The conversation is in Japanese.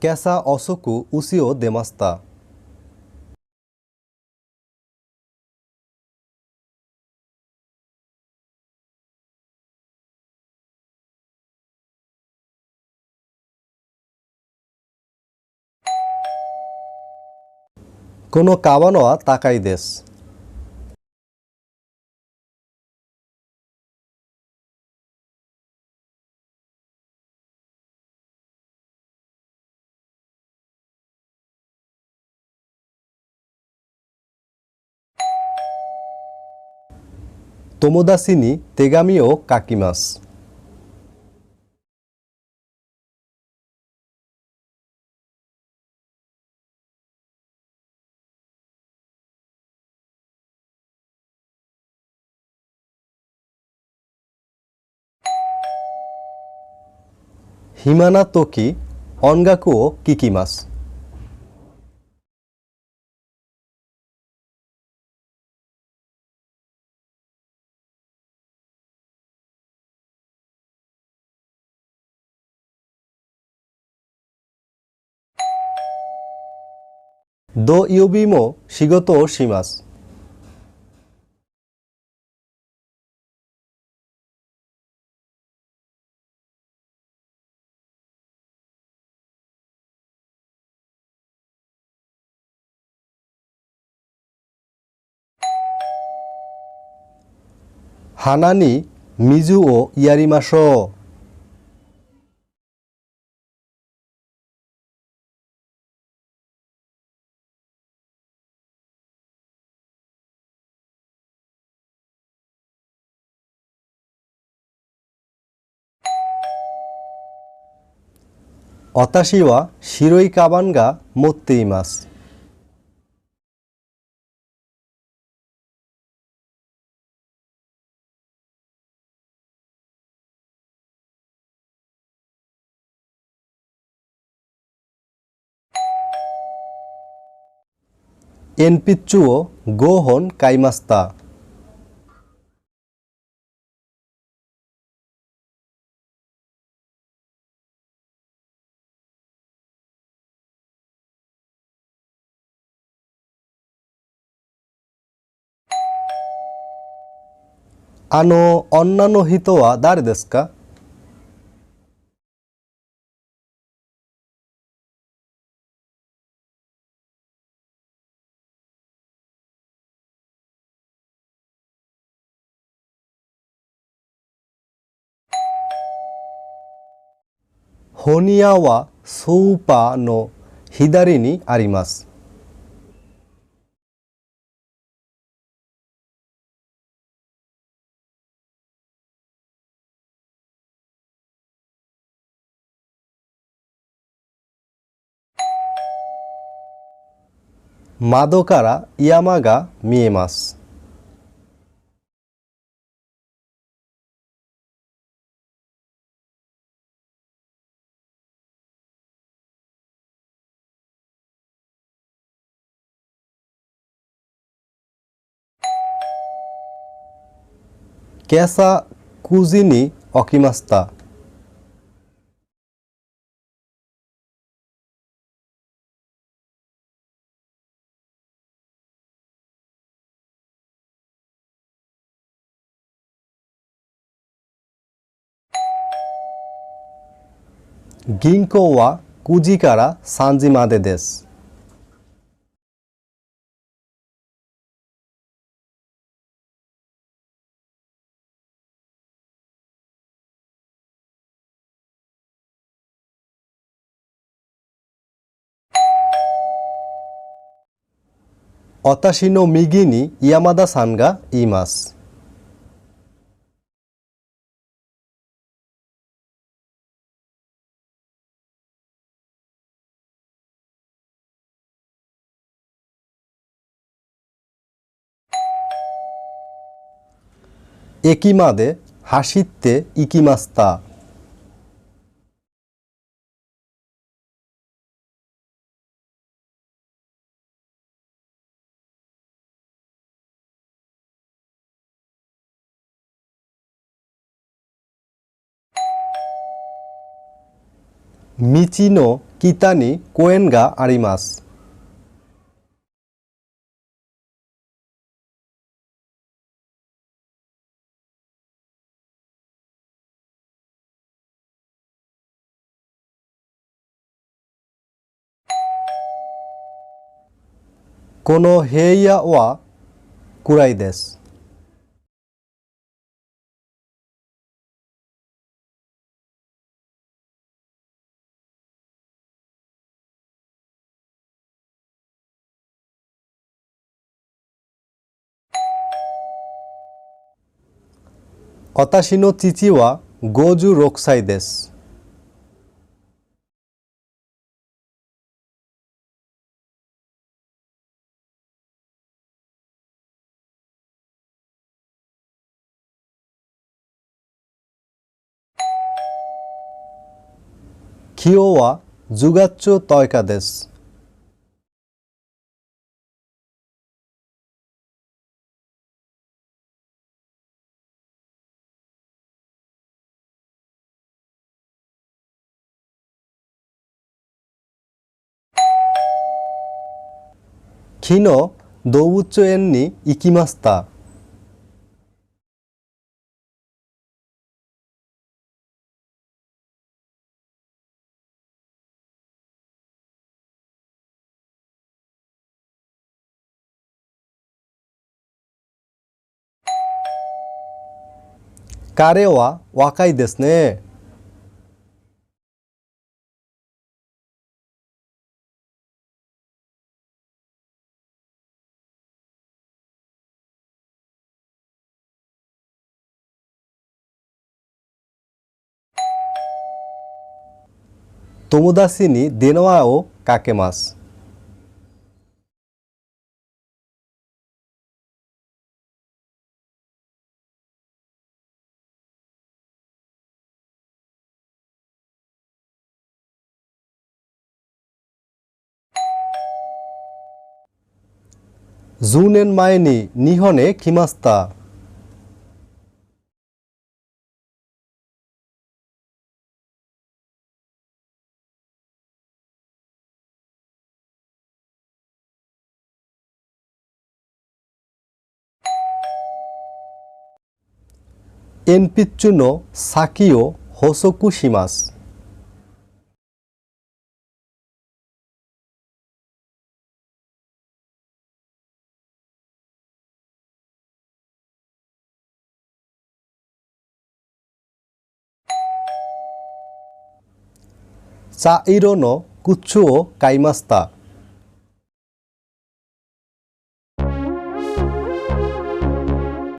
Kesa osoku usio demasta. この川のは高いです。友達に手紙を書きます。暇な時、音楽を聴きます。土曜日も仕事をします。花に水をやりましょう。私は白いカバンが持っています。鉛筆を5本買いました。女の人は誰ですか？本屋はスーパーの左にあります。窓から山が見えます。今朝9時に起きました。銀行は9時から3時までです。私の右に山田さんがいます。駅まで走って行きました。道の北に公園があります。この部屋は暗いです。私の父は56歳です。今日は10月10日です。昨日動物園に行きました。彼は若いですね。友達に電話をかけます。10年前に日本へ来ました。鉛筆の先を細くします。茶色の靴を買いました。